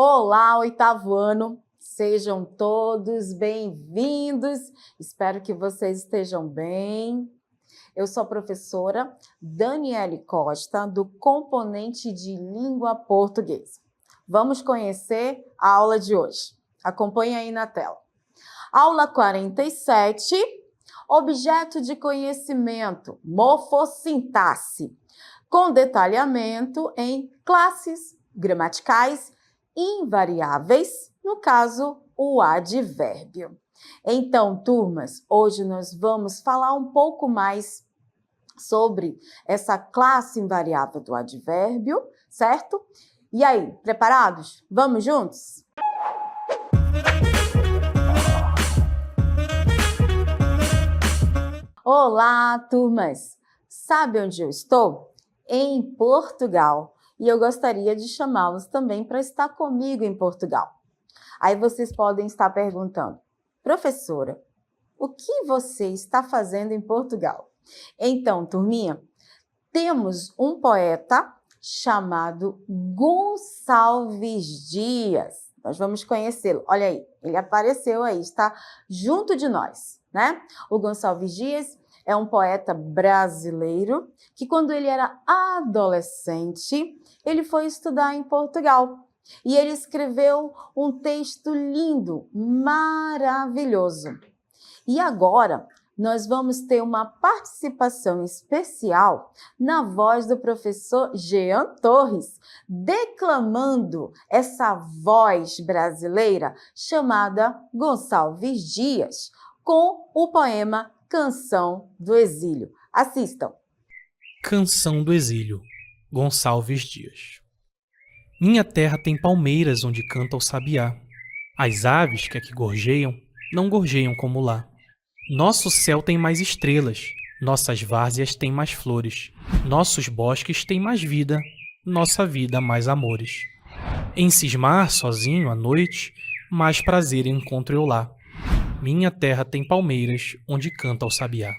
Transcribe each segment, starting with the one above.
Olá, oitavo ano! Sejam todos bem-vindos. Espero que vocês estejam bem. Eu sou a professora Daniele Costa, do componente de língua portuguesa. Vamos conhecer a aula de hoje. Acompanhe aí na tela. Aula 47, objeto de conhecimento, morfossintaxe, com detalhamento em classes gramaticais invariáveis, no caso, o advérbio. Então, turmas, hoje nós vamos falar um pouco mais sobre essa classe invariável do advérbio, certo? E aí, preparados? Vamos juntos? Olá, turmas! Sabe onde eu estou? Em Portugal. E eu gostaria de chamá-los também para estar comigo em Portugal. Aí vocês podem estar perguntando, professora, o que você está fazendo em Portugal? Então, turminha, temos um poeta chamado Gonçalves Dias. Nós vamos conhecê-lo. Olha aí, ele apareceu aí, está junto de nós, né? O Gonçalves Dias é um poeta brasileiro que, quando ele era adolescente, ele foi estudar em Portugal. E ele escreveu um texto lindo, maravilhoso. E agora nós vamos ter uma participação especial na voz do professor Jean Torres, declamando essa voz brasileira chamada Gonçalves Dias, com o poema Canção do Exílio. Assistam. Canção do Exílio, Gonçalves Dias. Minha terra tem palmeiras onde canta o sabiá. As aves que aqui gorjeiam, não gorjeiam como lá. Nosso céu tem mais estrelas, nossas várzeas têm mais flores, nossos bosques têm mais vida, nossa vida mais amores. Em cismar sozinho à noite, mais prazer encontro eu lá. Minha terra tem palmeiras onde canta o sabiá.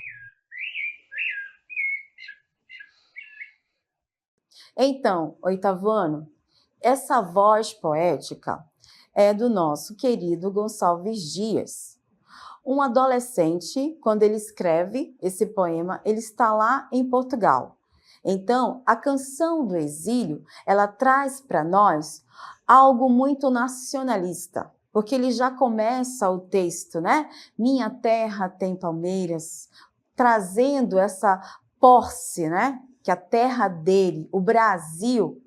Então, oitavo ano, essa voz poética é do nosso querido Gonçalves Dias. Um adolescente, quando ele escreve esse poema, ele está lá em Portugal. Então, a Canção do Exílio, ela traz para nós algo muito nacionalista, porque ele já começa o texto, né? Minha terra tem palmeiras, trazendo essa posse, né? Que a terra dele, o Brasil,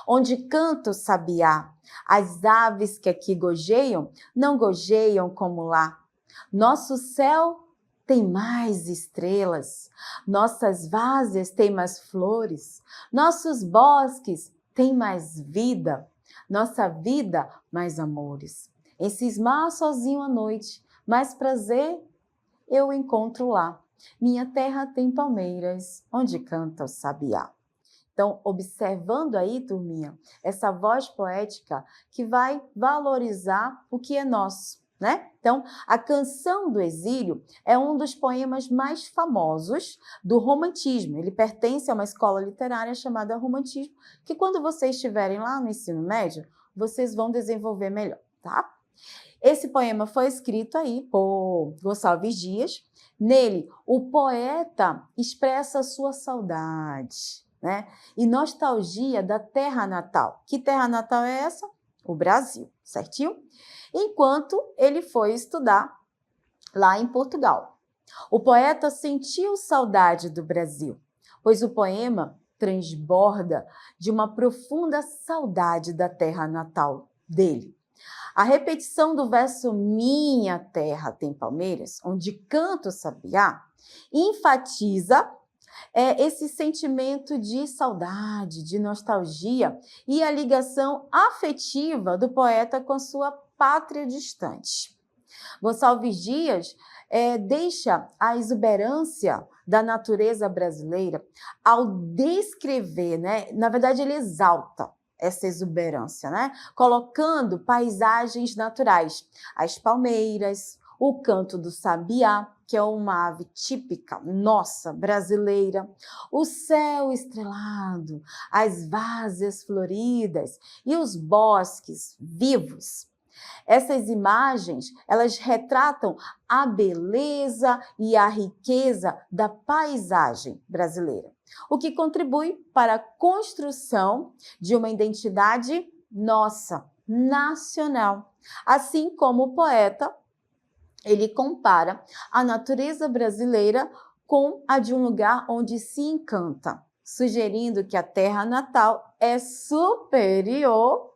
onde canta o sabiá, as aves que aqui gojeiam, não gojeiam como lá. Nosso céu tem mais estrelas, nossas várzeas têm mais flores, nossos bosques têm mais vida, nossa vida mais amores. Em cismar sozinho à noite, mais prazer eu encontro lá. Minha terra tem palmeiras, onde canta o sabiá. Então, observando aí, turminha, essa voz poética que vai valorizar o que é nosso, né? Então, a Canção do Exílio é um dos poemas mais famosos do romantismo. Ele pertence a uma escola literária chamada Romantismo, que quando vocês estiverem lá no ensino médio, vocês vão desenvolver melhor, tá? Esse poema foi escrito aí por Gonçalves Dias. Nele, o poeta expressa sua saudade, né? E nostalgia da terra natal. Que terra natal é essa? O Brasil, certinho? Enquanto ele foi estudar lá em Portugal. O poeta sentiu saudade do Brasil, pois o poema transborda de uma profunda saudade da terra natal dele. A repetição do verso Minha terra tem palmeiras, onde canta o sabiá, enfatiza esse sentimento de saudade, de nostalgia e a ligação afetiva do poeta com sua pátria distante. Gonçalves Dias deixa a exuberância da natureza brasileira ao descrever, né? Na verdade, ele exalta essa exuberância, né? Colocando paisagens naturais, as palmeiras, o canto do sabiá, que é uma ave típica nossa, brasileira, o céu estrelado, as várzeas floridas e os bosques vivos. Essas imagens, elas retratam a beleza e a riqueza da paisagem brasileira, o que contribui para a construção de uma identidade nossa, nacional. Assim como o poeta, ele compara a natureza brasileira com a de um lugar onde se encanta, sugerindo que a terra natal é superior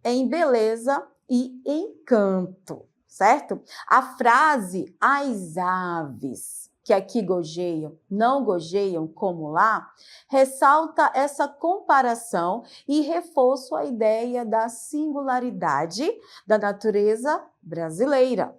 em beleza e encanto, certo? A frase "as aves que aqui gojeiam, não gojeiam como lá", ressalta essa comparação e reforça a ideia da singularidade da natureza brasileira.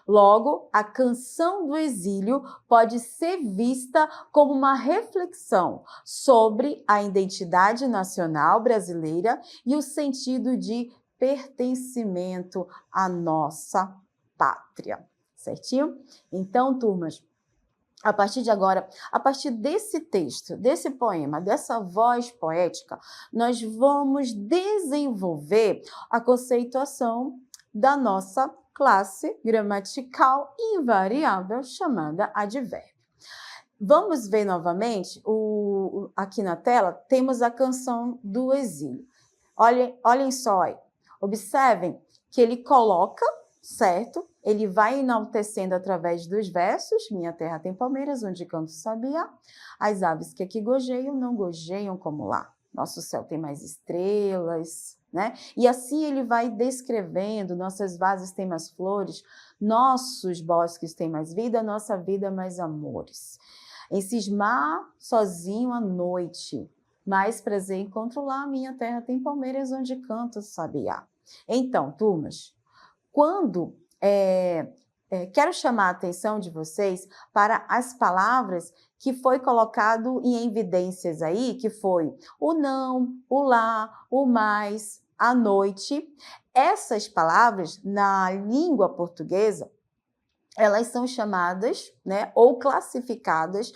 Logo, a canção do exílio pode ser vista como uma reflexão sobre a identidade nacional brasileira e o sentido de pertencimento à nossa pátria. Certinho? Então, turmas, a partir de agora, a partir desse texto, desse poema, dessa voz poética, nós vamos desenvolver a conceituação da nossa classe gramatical invariável chamada advérbio. Vamos ver novamente, aqui na tela, temos a canção do exílio. Olhem só aí. Observem que ele coloca, certo? Ele vai enaltecendo através dos versos. Minha terra tem palmeiras, onde canto sabiá. As aves que aqui gojeiam, não gojeiam como lá. Nosso céu tem mais estrelas, né? E assim ele vai descrevendo, nossas vases têm mais flores, nossos bosques têm mais vida, nossa vida mais amores. Em cismar sozinho à noite, mais prazer encontro lá, minha terra tem palmeiras, onde canto sabiá. Então, turmas, quando quero chamar a atenção de vocês para as palavras que foi colocado em evidências aí, que foi o não, o lá, o mais, a noite. Essas palavras, na língua portuguesa, elas são chamadas, né, ou classificadas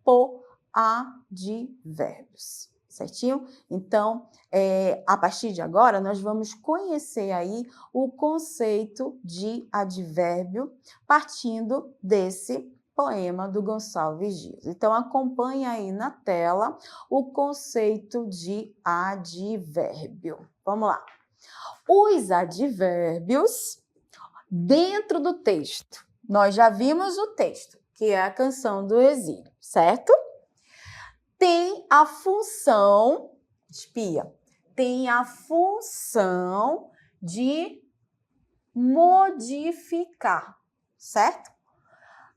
por advérbios, certinho? Então, a partir de agora, nós vamos conhecer aí o conceito de advérbio partindo desse poema do Gonçalves Dias. Então, acompanhe aí na tela o conceito de advérbio. Vamos lá. Os advérbios dentro do texto. Nós já vimos o texto, que é a canção do exílio, certo? Tem a função, espia, tem a função de modificar, certo?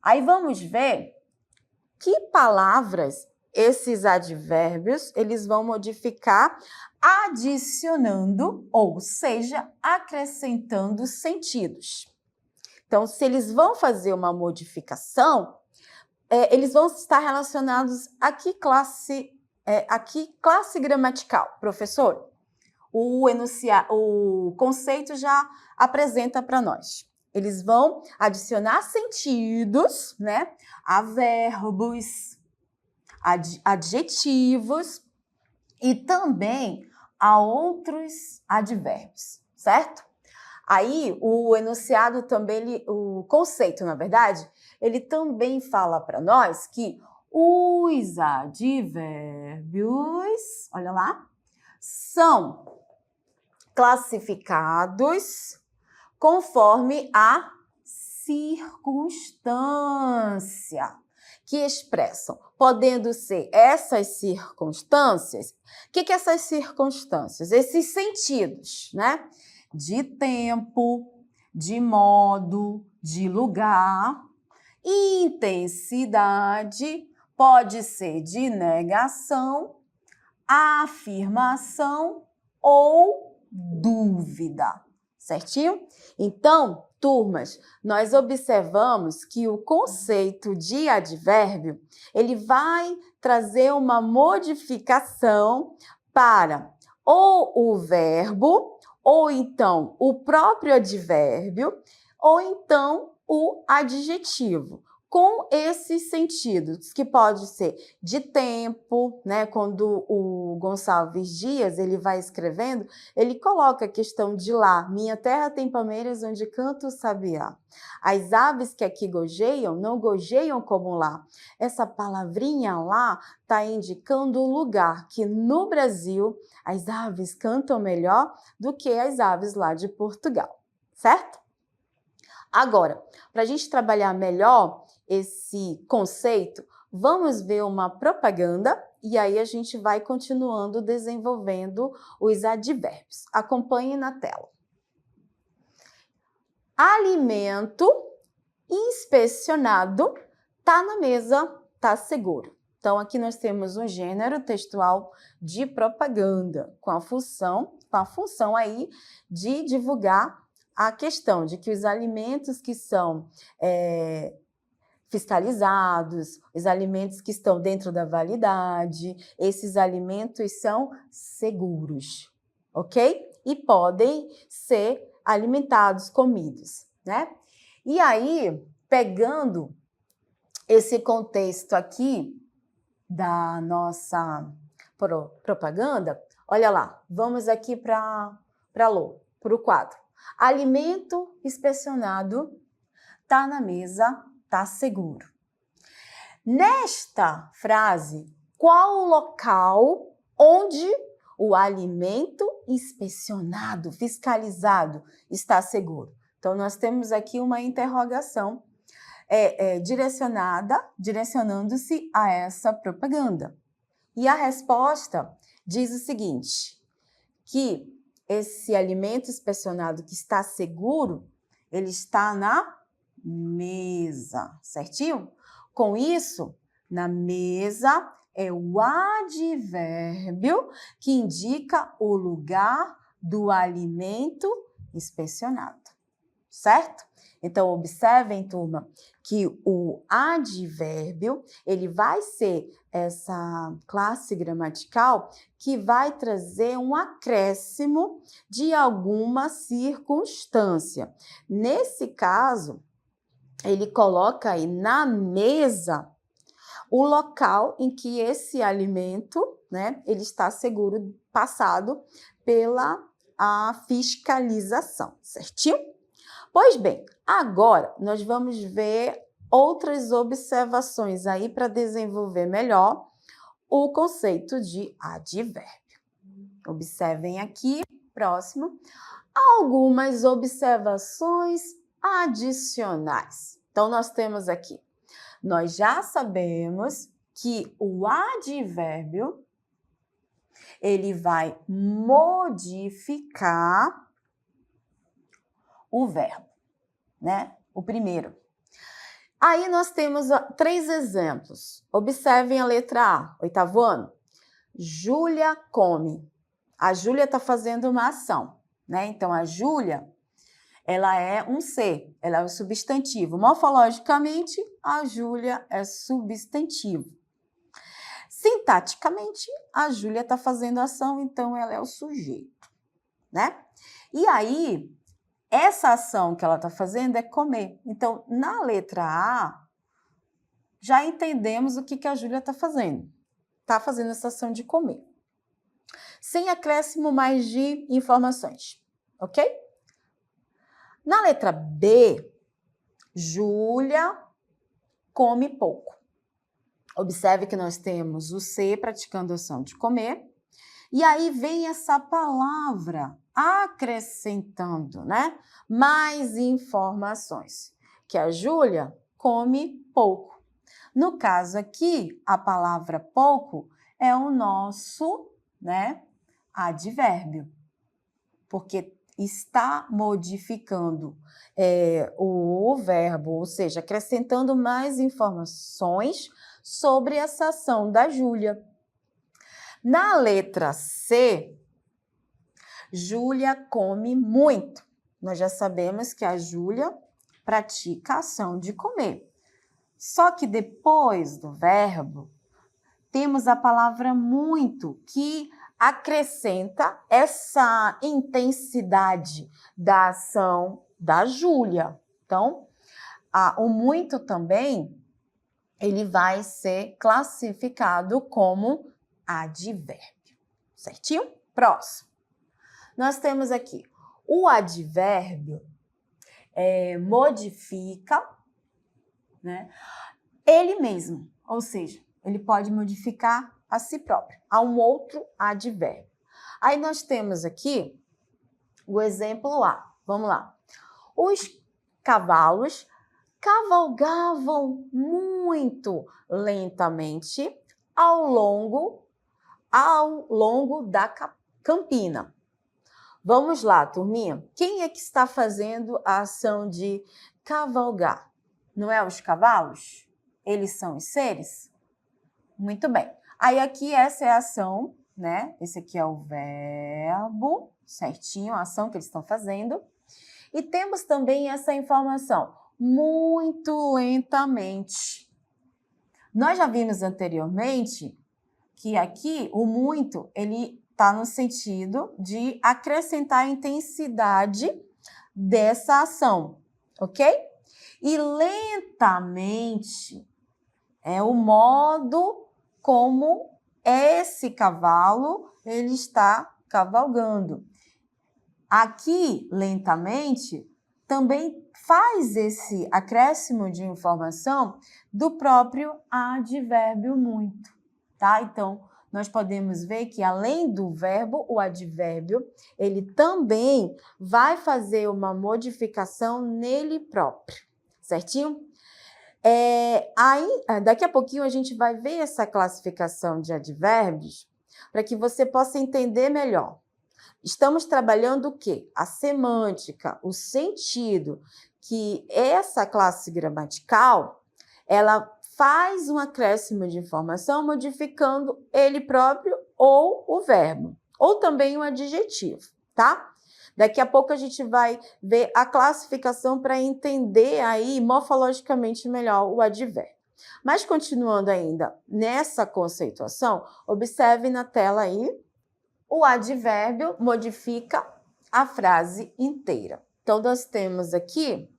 Aí vamos ver que palavras esses advérbios eles vão modificar adicionando, ou seja, acrescentando sentidos. Então, se eles vão fazer uma modificação, eles vão estar relacionados a que classe gramatical, professor? O conceito já apresenta para nós. Eles vão adicionar sentidos, né, a verbos, adjetivos e também a outros advérbios, certo? Aí, o enunciado também, o conceito, na verdade, ele também fala para nós que os advérbios, olha lá, são classificados conforme a circunstância que expressam, podendo ser essas circunstâncias. O que essas circunstâncias? Esses sentidos, né? De tempo, de modo, de lugar. Intensidade pode ser de negação, afirmação ou dúvida, certinho? Então, turmas, nós observamos que o conceito de advérbio, ele vai trazer uma modificação para ou o verbo, ou então o próprio advérbio, ou então o adjetivo, com esses sentidos, que pode ser de tempo, né? Quando o Gonçalves Dias ele vai escrevendo, ele coloca a questão de lá. Minha terra tem palmeiras onde canta o sabiá. As aves que aqui gojeiam, não gojeiam como lá. Essa palavrinha lá está indicando o lugar que no Brasil as aves cantam melhor do que as aves lá de Portugal, certo? Agora, para a gente trabalhar melhor esse conceito, vamos ver uma propaganda e aí a gente vai continuando desenvolvendo os advérbios. Acompanhe na tela. Alimento inspecionado tá na mesa, tá seguro. Então, aqui nós temos um gênero textual de propaganda, com a função aí de divulgar a questão de que os alimentos que são fiscalizados, os alimentos que estão dentro da validade, esses alimentos são seguros, ok? E podem ser alimentados, comidos, né? E aí, pegando esse contexto aqui da nossa propaganda, olha lá, vamos aqui para o quadro. Alimento inspecionado, tá na mesa, tá seguro. Nesta frase, qual o local onde o alimento inspecionado, fiscalizado, está seguro? Então, nós temos aqui uma interrogação direcionando-se a essa propaganda. E a resposta diz o seguinte, que esse alimento inspecionado que está seguro, ele está na mesa, certinho? Com isso, na mesa é o advérbio que indica o lugar do alimento inspecionado, certo? Então, observem, turma, que o advérbio, ele vai ser essa classe gramatical que vai trazer um acréscimo de alguma circunstância. Nesse caso, ele coloca aí na mesa o local em que esse alimento, né, ele está seguro, passado pela fiscalização, certinho? Pois bem, agora nós vamos ver outras observações aí para desenvolver melhor o conceito de advérbio. Observem aqui, próximo, algumas observações adicionais. Então, nós temos aqui, nós já sabemos que o advérbio, ele vai modificar o verbo, né? O primeiro. Aí nós temos 3 exemplos. Observem a letra A, 8º ano. Júlia come. A Júlia está fazendo uma ação, né? Então, a Júlia, ela é um ser, ela é um substantivo. Morfologicamente, a Júlia é substantivo. Sintaticamente, a Júlia está fazendo ação, então ela é o sujeito, né? E aí, essa ação que ela está fazendo é comer. Então, na letra A, já entendemos o que a Júlia está fazendo. Está fazendo essa ação de comer. Sem acréscimo mais de informações, ok? Na letra B, Júlia come pouco. Observe que nós temos o ser praticando a ação de comer. E aí vem essa palavra acrescentando, né? Mais informações. Que a Júlia come pouco. No caso aqui, a palavra pouco é o nosso, né, advérbio. Porque está modificando o verbo, ou seja, acrescentando mais informações sobre essa ação da Júlia. Na letra C, Júlia come muito. Nós já sabemos que a Júlia pratica a ação de comer. Só que depois do verbo, temos a palavra muito, que acrescenta essa intensidade da ação da Júlia, Então, o muito também, ele vai ser classificado como advérbio, certinho? Próximo. Nós temos aqui o advérbio modifica, né, ele mesmo, ou seja, ele pode modificar a si próprio, a um outro advérbio. Aí nós temos aqui o exemplo A. Vamos lá. Os cavalos cavalgavam muito lentamente ao longo da campina. Vamos lá, turminha. Quem é que está fazendo a ação de cavalgar? Não é os cavalos? Eles são os seres? Muito bem. Aí aqui essa é a ação, né? Esse aqui é o verbo, certinho, a ação que eles estão fazendo. E temos também essa informação, muito lentamente. Nós já vimos anteriormente que aqui o muito, ele está no sentido de acrescentar a intensidade dessa ação, ok? E lentamente é o modo como esse cavalo ele está cavalgando. Aqui, lentamente, também faz esse acréscimo de informação do próprio advérbio muito, tá? Então, nós podemos ver que, além do verbo, o advérbio, ele também vai fazer uma modificação nele próprio, certinho? Daqui a pouquinho a gente vai ver essa classificação de advérbios para que você possa entender melhor. Estamos trabalhando o quê? A semântica, o sentido, que essa classe gramatical, ela faz um acréscimo de informação modificando ele próprio ou o verbo, ou também o adjetivo, tá? Daqui a pouco a gente vai ver a classificação para entender aí morfologicamente melhor o advérbio. Mas continuando ainda nessa conceituação, observe na tela aí, o advérbio modifica a frase inteira. Então, nós temos aqui,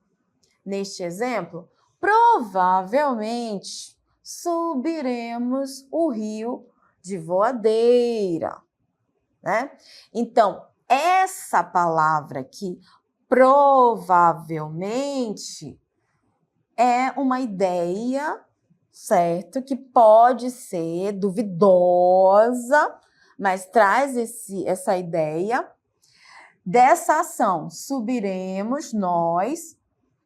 neste exemplo, provavelmente subiremos o rio de Voadeira, né? Então, essa palavra aqui, provavelmente, é uma ideia, certo? Que pode ser duvidosa, mas traz essa ideia dessa ação. Subiremos, nós,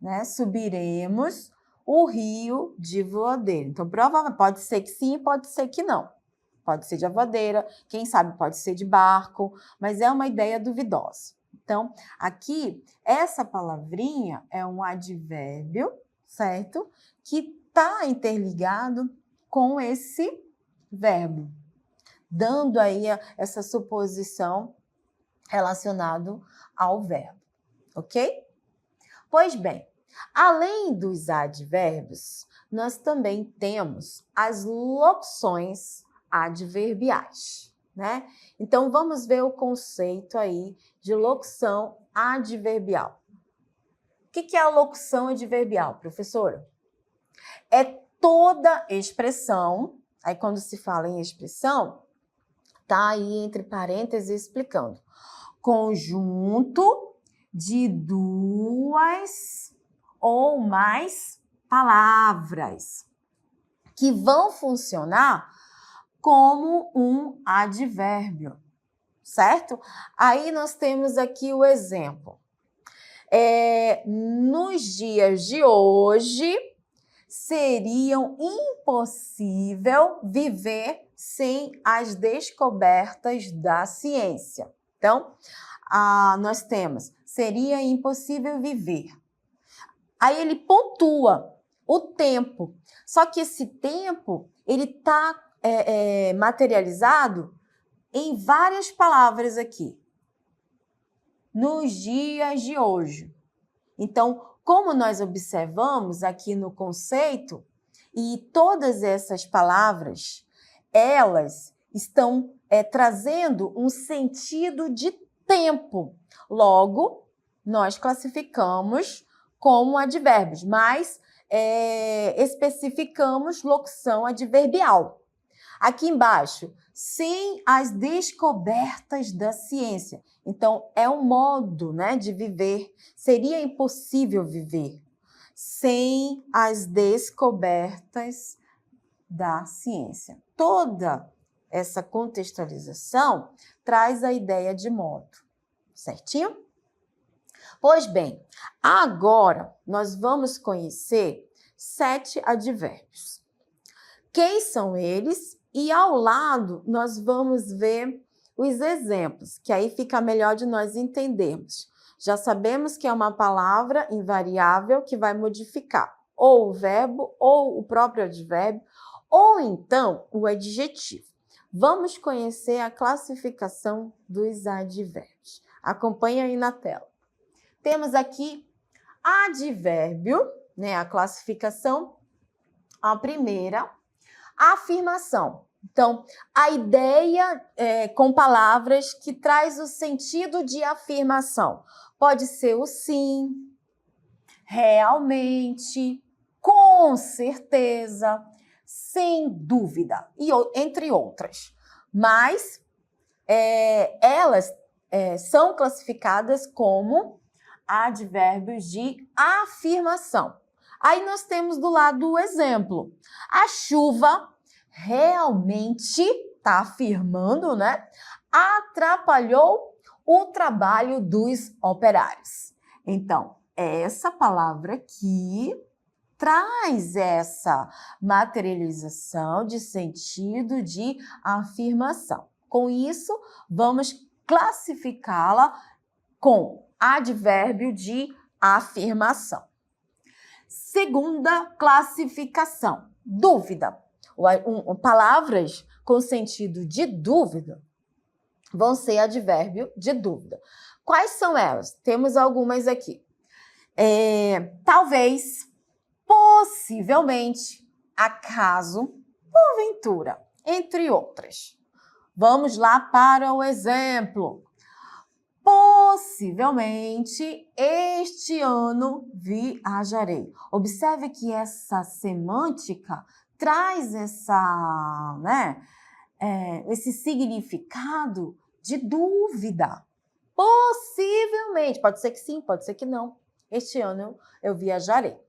né? Subiremos o rio de Voadeira. Então, provavelmente, pode ser que sim, pode ser que não. Pode ser de voadeira, quem sabe pode ser de barco, mas é uma ideia duvidosa. Então, aqui, essa palavrinha é um advérbio, certo? Que está interligado com esse verbo, dando aí essa suposição relacionada ao verbo, ok? Pois bem, além dos advérbios, nós também temos as locuções adverbiais, né? Então, vamos ver o conceito aí de locução adverbial. O que é a locução adverbial, professora? É toda expressão, aí quando se fala em expressão, tá aí entre parênteses explicando, conjunto de duas ou mais palavras que vão funcionar como um advérbio, certo? Aí nós temos aqui o exemplo. Nos dias de hoje, seria impossível viver sem as descobertas da ciência. Então, nós temos, seria impossível viver. Aí ele pontua o tempo, só que esse tempo, ele está materializado em várias palavras aqui. Nos dias de hoje. Então, como nós observamos aqui no conceito, e todas essas palavras, elas estão trazendo um sentido de tempo. Logo, nós classificamos como advérbios, mas especificamos locução adverbial. Aqui embaixo, sem as descobertas da ciência. Então, é um modo, né, de viver. Seria impossível viver sem as descobertas da ciência. Toda essa contextualização traz a ideia de modo, certinho? Pois bem, agora nós vamos conhecer 7 advérbios. Quem são eles? E ao lado nós vamos ver os exemplos, que aí fica melhor de nós entendermos. Já sabemos que é uma palavra invariável que vai modificar ou o verbo, ou o próprio advérbio, ou então o adjetivo. Vamos conhecer a classificação dos advérbios. Acompanhe aí na tela. Temos aqui advérbio, né, a classificação, a primeira, afirmação. Então, a ideia com palavras que traz o sentido de afirmação. Pode ser o sim, realmente, com certeza, sem dúvida, e entre outras. Mas elas são classificadas como advérbios de afirmação. Aí nós temos do lado o exemplo. A chuva realmente, está afirmando, né? Atrapalhou o trabalho dos operários. Então, essa palavra aqui traz essa materialização de sentido de afirmação. Com isso, vamos classificá-la com advérbio de afirmação. Segunda classificação, dúvida. Palavras com sentido de dúvida vão ser advérbio de dúvida. Quais são elas? Temos algumas aqui. Talvez, possivelmente, acaso, porventura, entre outras. Vamos lá para o exemplo. Possivelmente, este ano viajarei. Observe que essa semântica traz esse significado de dúvida. Possivelmente, pode ser que sim, pode ser que não. Este ano eu viajarei.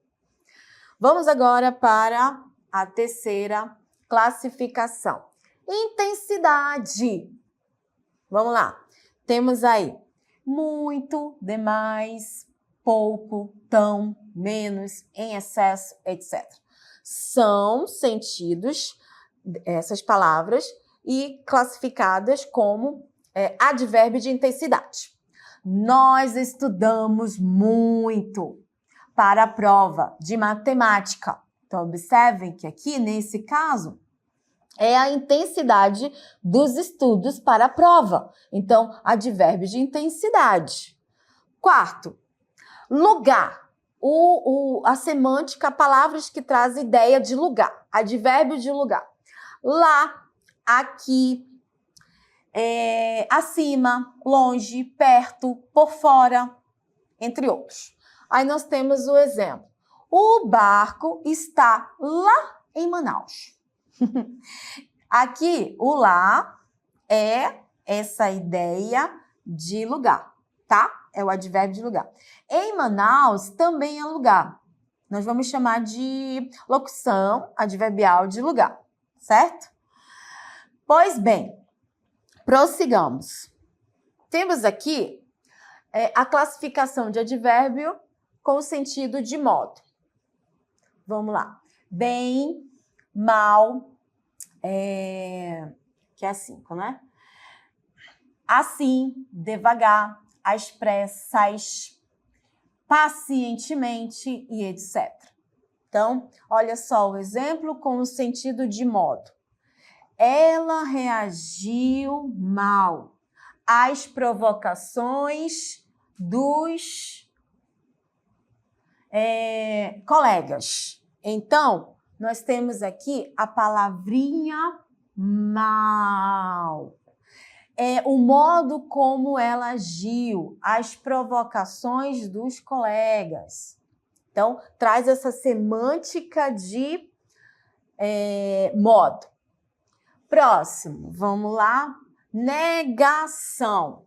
Vamos agora para a terceira classificação. Intensidade. Vamos lá. Temos aí muito, demais, pouco, tão, menos, em excesso, etc. São sentidos, essas palavras, e classificadas como advérbio de intensidade. Nós estudamos muito para a prova de matemática. Então, observem que aqui, nesse caso, é a intensidade dos estudos para a prova. Então, advérbio de intensidade. Quarto, lugar. A semântica, palavras que trazem ideia de lugar. Advérbio de lugar. Lá, aqui, acima, longe, perto, por fora, entre outros. Aí nós temos o exemplo. O barco está lá em Manaus. Aqui, o lá é essa ideia de lugar, tá? É o advérbio de lugar. Em Manaus também é lugar. Nós vamos chamar de locução adverbial de lugar, certo? Pois bem, prossigamos. Temos aqui a classificação de advérbio com o sentido de modo. Vamos lá. Bem, mal, que é 5, né? Assim, devagar, às pressas, pacientemente e etc. Então, olha só o exemplo com o sentido de modo. Ela reagiu mal às provocações dos colegas. Então, nós temos aqui a palavrinha mal. É o modo como ela agiu, as provocações dos colegas. Então, traz essa semântica de modo. Próximo, vamos lá. Negação.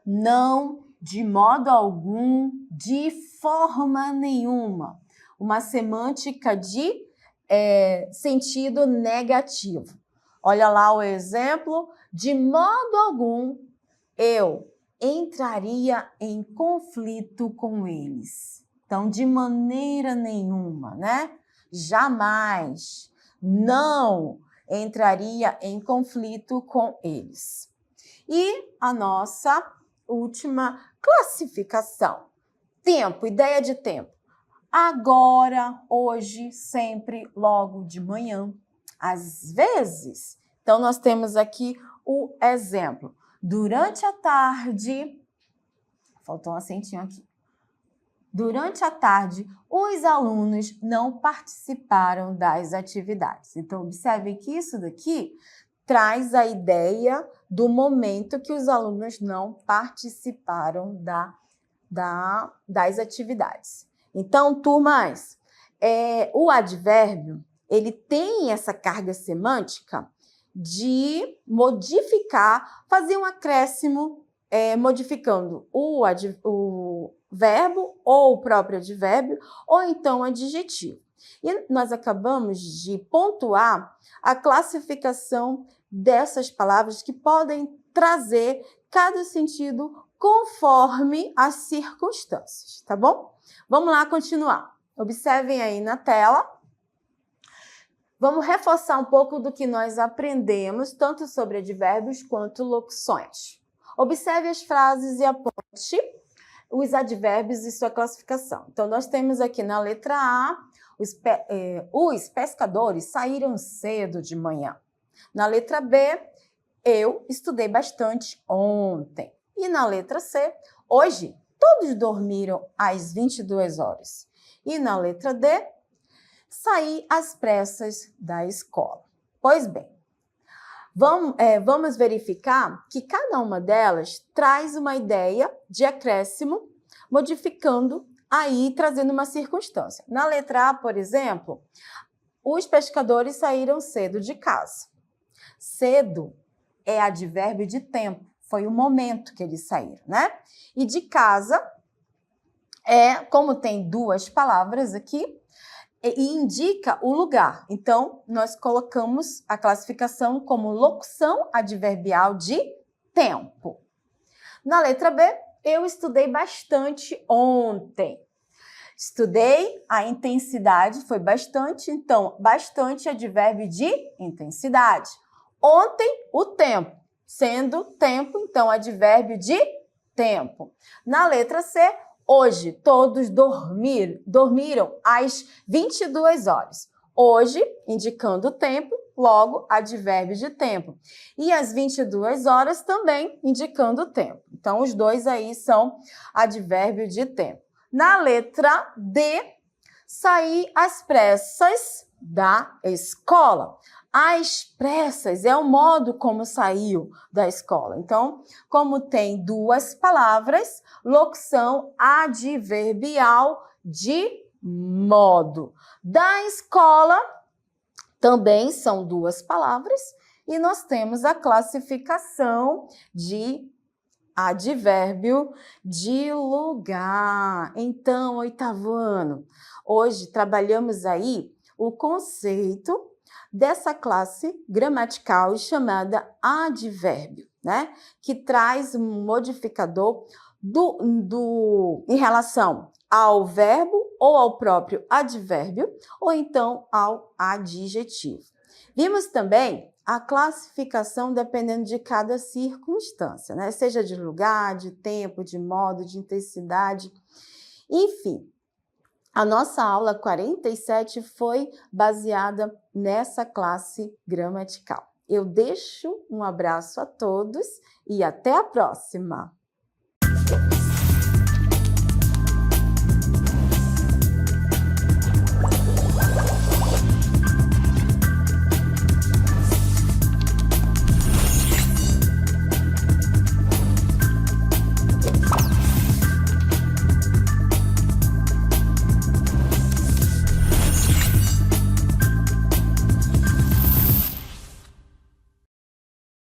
Não, de modo algum, de forma nenhuma. Uma semântica de sentido negativo. Olha lá o exemplo. De modo algum, eu entraria em conflito com eles. Então, de maneira nenhuma, né? Jamais, não entraria em conflito com eles. E a nossa última classificação. Tempo, ideia de tempo. Agora, hoje, sempre, logo de manhã, às vezes. Então, nós temos aqui o exemplo. Durante a tarde, faltou um acentinho aqui. Durante a tarde, os alunos não participaram das atividades. Então, observe que isso daqui traz a ideia do momento que os alunos não participaram das atividades. Então, turmas, o advérbio, ele tem essa carga semântica de modificar, fazer um acréscimo, modificando o verbo ou o próprio advérbio, ou então adjetivo. E nós acabamos de pontuar a classificação dessas palavras que podem trazer cada sentido conforme as circunstâncias, tá bom? Vamos lá continuar. Observem aí na tela. Vamos reforçar um pouco do que nós aprendemos, tanto sobre advérbios quanto locuções. Observe as frases e aponte os advérbios e sua classificação. Então, nós temos aqui na letra A, os pescadores saíram cedo de manhã. Na letra B, eu estudei bastante ontem. E na letra C, hoje, todos dormiram às 22 horas. E na letra D, saí às pressas da escola. Pois bem, vamos verificar que cada uma delas traz uma ideia de acréscimo, modificando aí, trazendo uma circunstância. Na letra A, por exemplo, os pescadores saíram cedo de casa. Cedo é advérbio de tempo, foi o momento que eles saíram, né? E de casa, como tem duas palavras aqui, e indica o lugar. Então, nós colocamos a classificação como locução adverbial de tempo. Na letra B, eu estudei bastante ontem. Estudei, a intensidade foi bastante, então, bastante advérbio de intensidade. Ontem, o tempo, sendo tempo, então, advérbio de tempo. Na letra C, hoje, todos dormiram às 22 horas. Hoje, indicando o tempo, logo, advérbio de tempo. E às 22 horas também, indicando o tempo. Então, os dois aí são advérbio de tempo. Na letra D, saí às pressas da escola. Às pressas é o modo como saiu da escola. Então, como tem duas palavras, locução adverbial de modo. Da escola também são duas palavras e nós temos a classificação de advérbio de lugar. Então, oitavo ano, hoje trabalhamos aí o conceito dessa classe gramatical chamada advérbio, né? Que traz um modificador em relação ao verbo ou ao próprio advérbio, ou então ao adjetivo. Vimos também a classificação dependendo de cada circunstância, né? Seja de lugar, de tempo, de modo, de intensidade, enfim. A nossa aula 47 foi baseada nessa classe gramatical. Eu deixo um abraço a todos e até a próxima!